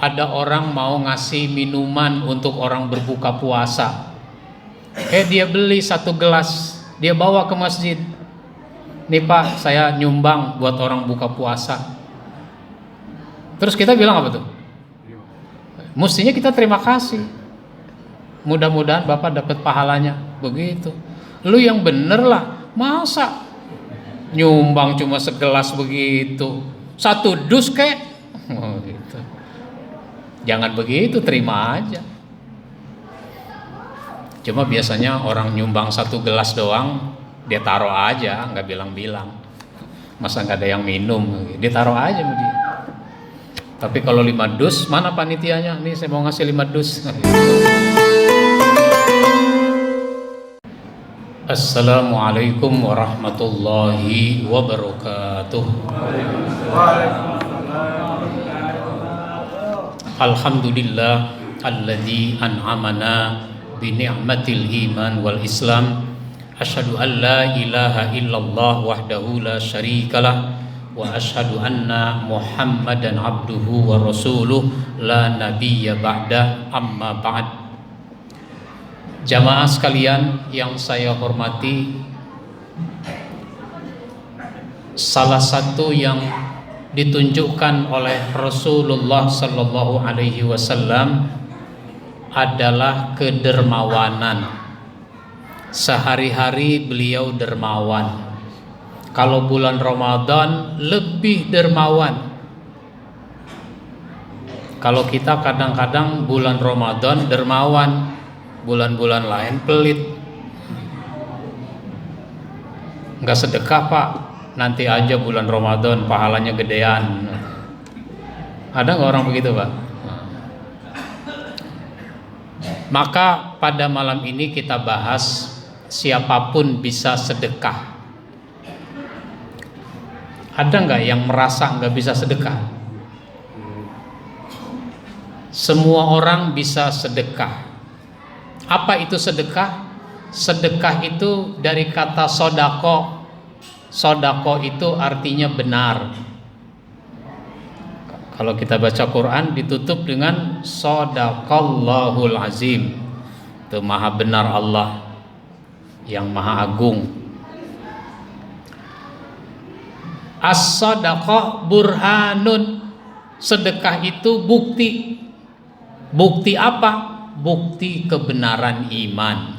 ada orang mau ngasih minuman untuk orang berbuka puasa. Dia beli 1 gelas, dia bawa ke masjid. Nih Pak, saya nyumbang buat orang buka puasa. Terus kita bilang apa tuh? Mestinya kita terima kasih. Mudah-mudahan Bapak dapat pahalanya. Begitu. Lu yang bener lah. Masa nyumbang cuma segelas begitu? 1 dus kek? Oh, gitu. Jangan begitu, terima aja. Cuma biasanya orang nyumbang 1 gelas doang, dia taruh aja, nggak bilang-bilang. Masa nggak ada yang minum? Dia taruh aja sama dia. Tapi kalau 5 dus, mana panitianya? Nih saya mau ngasih 5 dus. Assalamualaikum warahmatullahi wabarakatuh. Alhamdulillah alladzi an'amana bi ni'matil iman wal islam. Asyhadu an la ilaha illallah wahdahu la syarikalah wa asyhadu anna Muhammadan abduhu wa rasuluh la nabiyya ba'da, amma ba'd. Jamaah sekalian yang saya hormati, salah satu yang ditunjukkan oleh Rasulullah sallallahu alaihi wasallam adalah kedermawanan. Sehari-hari beliau dermawan. Kalau bulan Ramadan lebih dermawan. Kalau kita kadang-kadang bulan Ramadan dermawan, bulan-bulan lain pelit. Enggak sedekah Pak, nanti aja bulan Ramadan pahalanya gedean. Ada nggak orang begitu Pak? Maka pada malam ini kita bahas siapapun bisa sedekah. Ada nggak yang merasa nggak bisa sedekah? Semua orang bisa sedekah. Apa itu sedekah? Sedekah itu dari kata sodako. Sodako itu artinya benar. Kalau kita baca Quran ditutup dengan sodaqallahul azim. Itu maha benar Allah yang maha agung. As-sadaqah burhanun. Sedekah itu bukti. Bukti apa? Bukti kebenaran iman.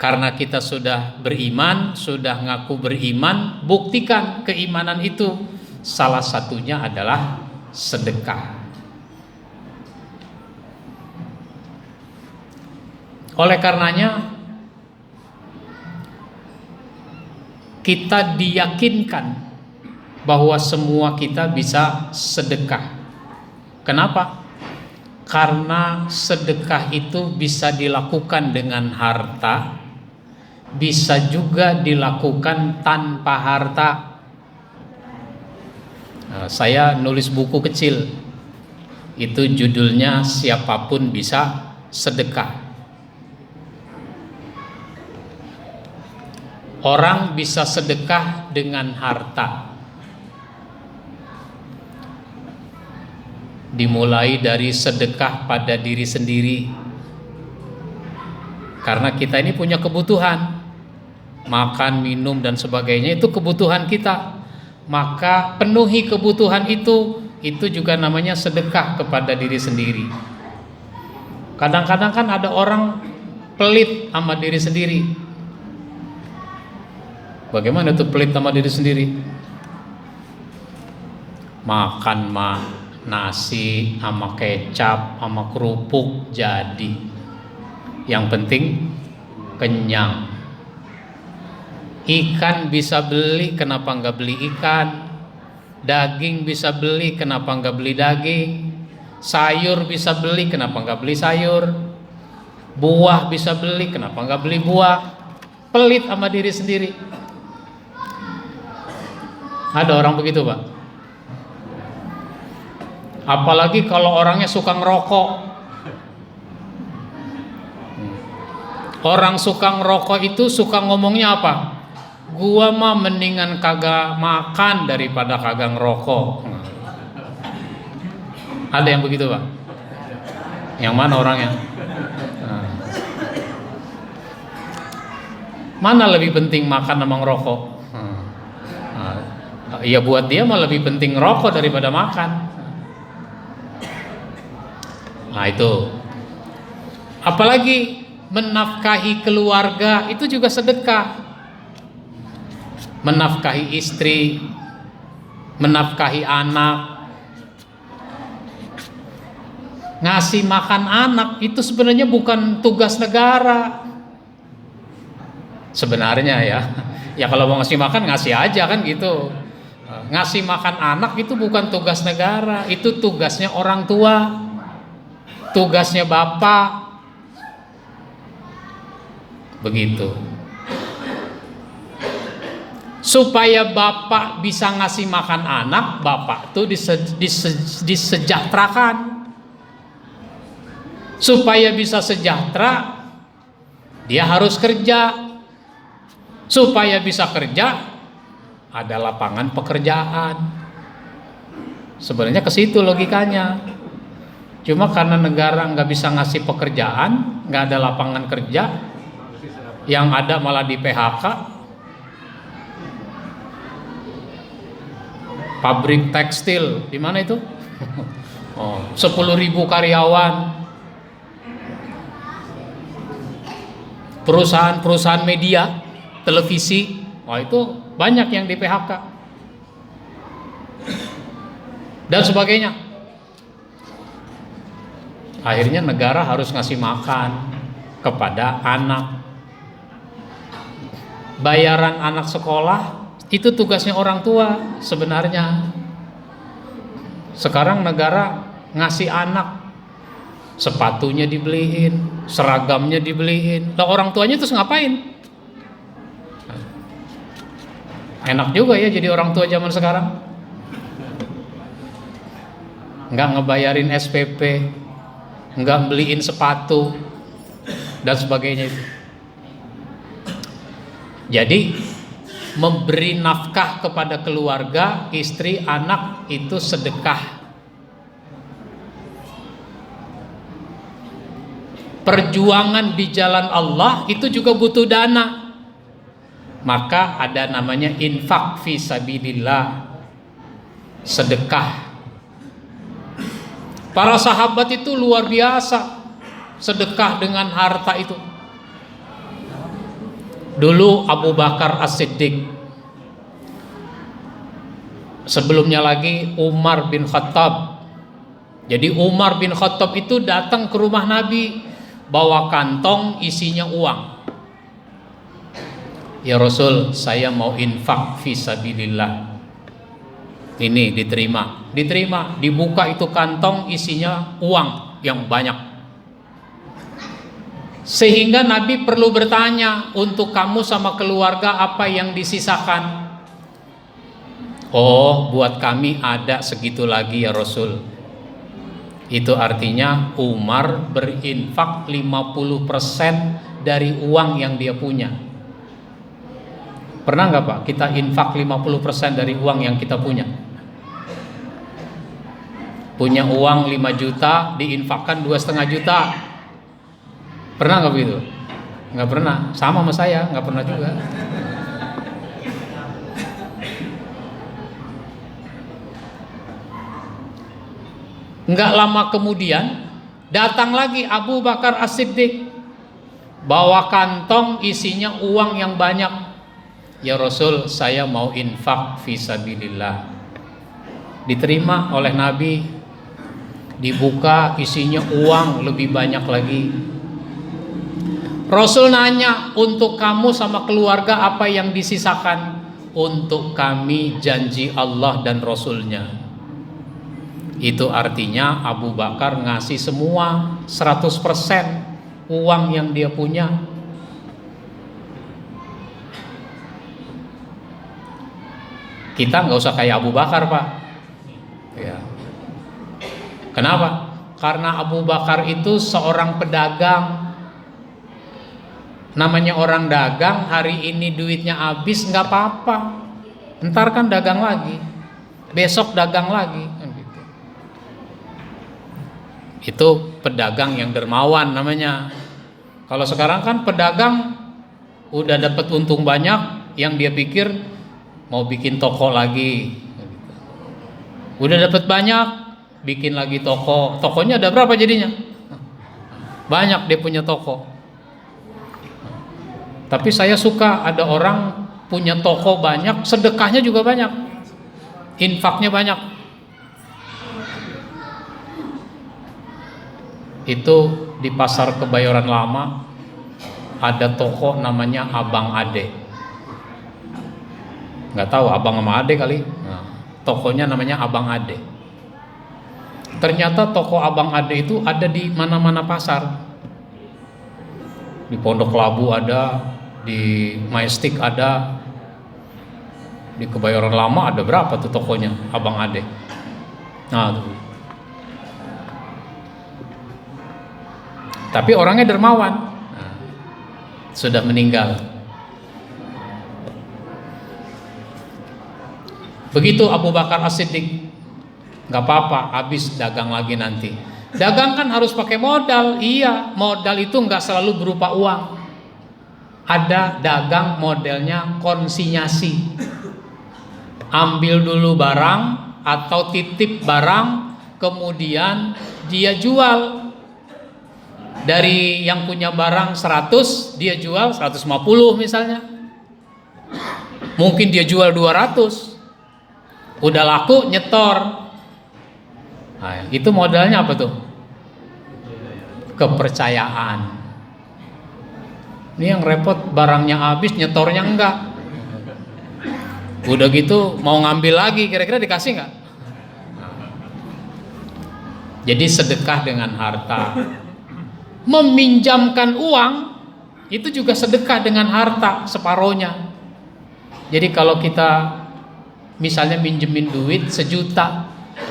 Karena kita sudah beriman, sudah ngaku beriman, buktikan keimanan itu. Salah satunya adalah sedekah. Oleh karenanya kita diyakinkan bahwa semua kita bisa sedekah. Kenapa? Karena sedekah itu bisa dilakukan dengan harta, bisa juga dilakukan tanpa harta. Saya nulis buku kecil, itu judulnya Siapapun Bisa Sedekah. Orang bisa sedekah dengan harta. Dimulai dari sedekah pada diri sendiri. Karena kita ini punya kebutuhan, makan, minum dan sebagainya, itu kebutuhan kita. Maka penuhi kebutuhan itu juga namanya sedekah kepada diri sendiri. Kadang-kadang kan ada orang pelit sama diri sendiri. Bagaimana tuh pelit sama diri sendiri? Makan mah nasi sama kecap sama kerupuk jadi. Yang penting kenyang. Ikan bisa beli, kenapa nggak beli ikan? Daging bisa beli, kenapa nggak beli daging? Sayur bisa beli, kenapa nggak beli sayur? Buah bisa beli, kenapa nggak beli buah? Pelit sama diri sendiri. Ada orang begitu Pak. Apalagi kalau orangnya suka ngerokok. Orang suka ngerokok itu suka ngomongnya apa? Gua mah mendingan kagak makan daripada kagak ngerokok. Ada yang begitu Pak? Yang mana orangnya? Nah. Mana lebih penting makan sama ngerokok? Ya buat dia mah lebih penting rokok daripada makan. Nah itu. Apalagi menafkahi keluarga itu juga sedekah. Menafkahi istri, menafkahi anak, ngasih makan anak itu sebenarnya bukan tugas negara. Sebenarnya ya kalau mau ngasih makan ngasih aja kan gitu. Ngasih makan anak itu bukan tugas negara, itu tugasnya orang tua, tugasnya bapak. Begitu. Supaya bapak bisa ngasih makan anak, bapak tuh disejahterakan. Supaya bisa sejahtera, dia harus kerja. Supaya bisa kerja, ada lapangan pekerjaan. Sebenarnya ke situ logikanya. Cuma karena negara nggak bisa ngasih pekerjaan, nggak ada lapangan kerja, yang ada malah di PHK. Pabrik tekstil di mana itu? 10.000 karyawan. Perusahaan-perusahaan media, televisi, itu banyak yang di PHK dan sebagainya. Akhirnya negara harus ngasih makan kepada anak. Bayaran anak sekolah itu tugasnya orang tua sebenarnya. Sekarang negara ngasih anak, sepatunya dibeliin, seragamnya dibeliin. Lah orang tuanya terus ngapain? Enak juga ya jadi orang tua zaman sekarang. Nggak ngebayarin SPP, nggak beliin sepatu dan sebagainya itu. Jadi memberi nafkah kepada keluarga, istri, anak itu sedekah. Perjuangan di jalan Allah itu juga butuh dana. Maka ada namanya infak fi sabilillah, sedekah. Para sahabat itu luar biasa sedekah dengan harta itu. Dulu Abu Bakar As-Siddiq, sebelumnya lagi Umar bin Khattab. Jadi Umar bin Khattab itu datang ke rumah Nabi bawa kantong isinya uang. Ya Rasul, saya mau infak fi sabilillah. Ini diterima, dibuka itu kantong isinya uang yang banyak. Sehingga Nabi perlu bertanya, untuk kamu sama keluarga apa yang disisakan? Oh, buat kami ada segitu lagi ya Rasul. Itu artinya Umar berinfak 50% dari uang yang dia punya. Pernah nggak Pak kita infak 50% dari uang yang kita punya? Punya uang 5 juta diinfakkan 2,5 juta. Pernah nggak begitu? Nggak pernah. Sama saya nggak pernah juga. Nggak lama kemudian datang lagi Abu Bakar As-Siddiq bawa kantong isinya uang yang banyak. Ya Rasul, saya mau infak fisabilillah. Diterima oleh Nabi, dibuka isinya uang lebih banyak lagi. Rasul nanya, untuk kamu sama keluarga apa yang disisakan? Untuk kami janji Allah dan Rasulnya. Itu artinya Abu Bakar ngasih semua 100% uang yang dia punya. Kita nggak usah kayak Abu Bakar Pak ya. Kenapa? Karena Abu Bakar itu seorang pedagang. Namanya orang dagang, hari ini duitnya habis nggak apa-apa, ntar kan dagang lagi, besok dagang lagi kan gitu. Itu pedagang yang dermawan namanya. Kalau sekarang kan pedagang udah dapat untung banyak, yang dia pikir mau bikin toko lagi. Udah dapat banyak, bikin lagi toko. Tokonya ada berapa jadinya? Banyak dia punya toko. Tapi saya suka ada orang punya toko banyak, sedekahnya juga banyak, infaknya banyak. Itu di pasar Kebayoran Lama ada toko namanya Abang Ade. Nggak tahu Abang sama Ade kali. Nah, tokonya namanya Abang Ade. Ternyata toko Abang Ade itu ada di mana-mana pasar. Di Pondok Labu ada, di Majestic ada, di Kebayoran Lama ada berapa tuh tokonya Abang Ade. Nah, tuh. Tapi orangnya dermawan. Nah, sudah meninggal. Begitu Abu Bakar As-Siddiq, nggak apa-apa, habis dagang lagi nanti. Dagang kan harus pakai modal. Iya, modal itu nggak selalu berupa uang. Ada dagang modelnya konsinyasi. Ambil dulu barang atau titip barang, kemudian dia jual. Dari yang punya barang 100, dia jual 150 misalnya. Mungkin dia jual 200. Udah laku, nyetor. Nah, itu modalnya apa tuh? Kepercayaan. Ini yang repot, barangnya habis, nyetornya enggak. Udah gitu mau ngambil lagi, kira-kira dikasih enggak? Jadi sedekah dengan harta. Meminjamkan uang itu juga sedekah dengan harta separohnya. Jadi kalau kita misalnya minjemin duit 1 juta,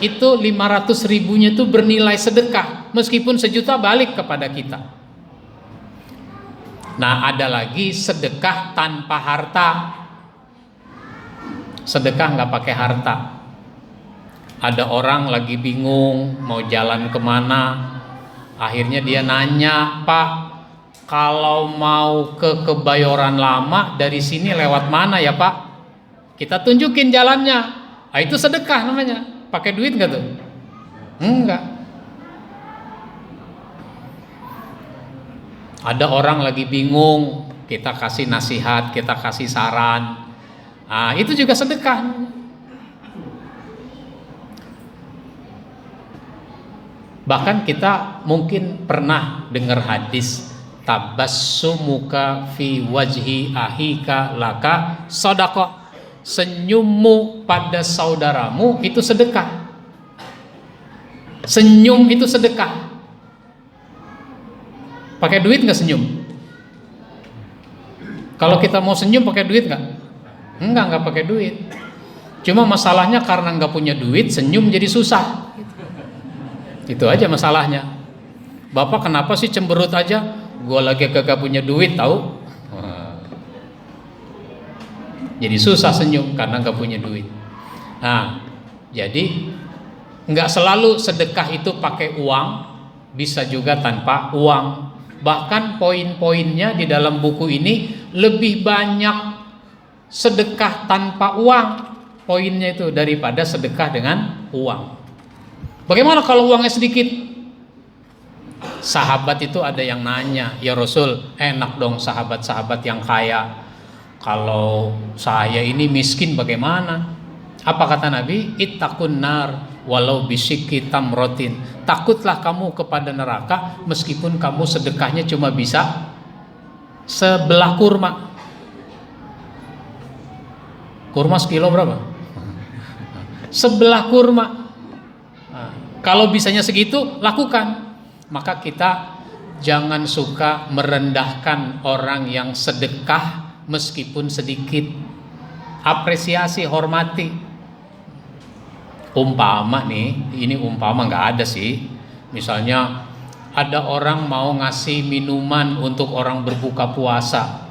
itu 500 ribunya itu bernilai sedekah, meskipun 1 juta balik kepada kita. Nah, ada lagi sedekah tanpa harta. Sedekah nggak pakai harta. Ada orang lagi bingung mau jalan kemana, akhirnya dia nanya, "Pak, kalau mau ke Kebayoran Lama dari sini lewat mana ya Pak?" Kita tunjukin jalannya. Nah, itu sedekah namanya. Pakai duit nggak tuh? Enggak. Ada orang lagi bingung, kita kasih nasihat, kita kasih saran. Nah, itu juga sedekah. Bahkan kita mungkin pernah dengar hadis, tabassumuka fi wajhi ahika laka shadaqah. Senyummu pada saudaramu itu sedekah. Senyum itu sedekah. Pakai duit nggak senyum? Kalau kita mau senyum pakai duit nggak? Nggak pakai duit. Cuma masalahnya karena nggak punya duit, senyum jadi susah. Itu aja masalahnya. Bapak kenapa sih cemberut aja? Gua lagi kagak punya duit tahu. Jadi susah senyum karena nggak punya duit. Nah, jadi nggak selalu sedekah itu pakai uang, bisa juga tanpa uang. Bahkan poin-poinnya di dalam buku ini lebih banyak sedekah tanpa uang poinnya itu daripada sedekah dengan uang. Bagaimana kalau uangnya sedikit? Sahabat itu ada yang nanya, "Ya Rasul, enak dong sahabat-sahabat yang kaya. Kalau saya ini miskin bagaimana?" Apa kata Nabi? Ittaqun nar walau bisyikki tamrotin. Takutlah kamu kepada neraka meskipun kamu sedekahnya cuma bisa sebelah kurma. Kurma sekilo berapa? Sebelah kurma. Nah, kalau bisanya segitu, lakukan. Maka kita jangan suka merendahkan orang yang sedekah meskipun sedikit. Apresiasi, hormati. Umpama nih, ini umpama nggak ada sih. Misalnya ada orang mau ngasih minuman untuk orang berbuka puasa.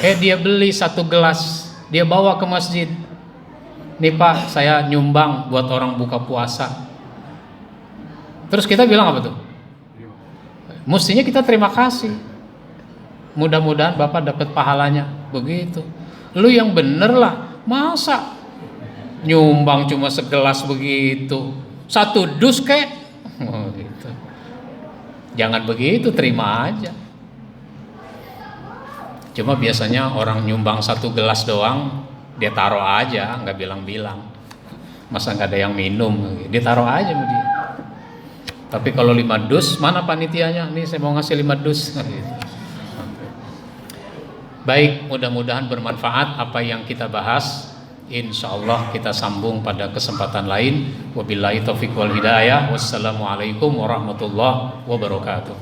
Dia beli 1 gelas, dia bawa ke masjid. "Nih Pak, saya nyumbang buat orang buka puasa." Terus kita bilang apa tuh? Mestinya kita terima kasih. Mudah-mudahan Bapak dapat pahalanya. Begitu. Lu yang bener lah. Masa nyumbang cuma segelas begitu? 1 dus kek? Oh, gitu. Jangan begitu, terima aja. Cuma biasanya orang nyumbang 1 gelas doang, dia taruh aja, nggak bilang-bilang. Masa nggak ada yang minum? Dia taruh aja sama dia. Tapi kalau 5 dus, mana panitianya? Nih saya mau ngasih 5 dus. Baik, mudah-mudahan bermanfaat apa yang kita bahas. Insya Allah kita sambung pada kesempatan lain. Wabillahi taufiq wal hidayah. Wassalamualaikum warahmatullahi wabarakatuh.